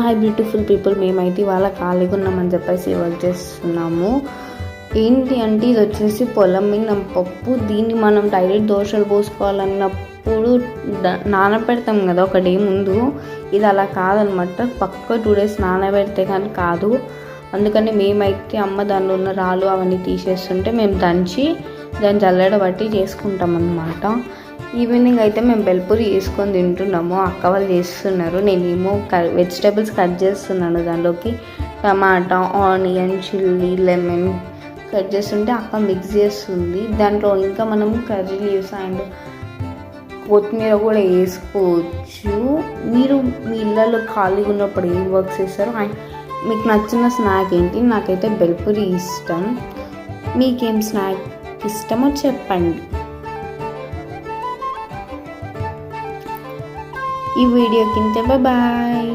High beautiful people, మేమైతే ఇవాళ ఖాళీగా ఉన్నామని చెప్పేసి వర్క్ చేస్తున్నాము. ఏంటి అంటే ఇది వచ్చేసి పొలం మీద పప్పు. దీన్ని మనం డైరెక్ట్ దోశలు పోసుకోవాలన్నప్పుడు నానబెడతాం కదా ఒక డే ముందు. ఇది అలా కాదనమాట, పక్క 2 days నానబెడితే కానీ కాదు. అందుకని మేమైతే అమ్మ దానిలో ఉన్న రాళ్ళు అవన్నీ తీసేస్తుంటే మేము దంచి దాన్ని జల్లెడ బట్టి చేసుకుంటాం అన్నమాట. ఈవినింగ్ అయితే మేము బెల్పూరి చేసుకొని తింటున్నాము. అక్క వాళ్ళు చేస్తున్నారు, నేనేమో వెజిటేబుల్స్ కట్ చేస్తున్నాను. దానిలోకి టమాటా, ఆనియన్, చిల్లీ, లెమన్ కట్ చేస్తుంటే అక్క మిక్స్ చేస్తుంది. దాంట్లో ఇంకా మనం కర్రీ లీవ్స్ అండ్ కొత్తిమీర కూడా వేసుకోవచ్చు. మీరు మీ ఇళ్ళలో ఖాళీగా ఉన్నప్పుడు ఏం వర్క్ చేస్తారో, మీకు నచ్చిన స్నాక్ ఏంటి? నాకైతే బెల్పూరి ఇష్టం. మీకేం స్నాక్ ఇష్టమో చెప్పండి. ఈ వీడియో కింద బాయ్.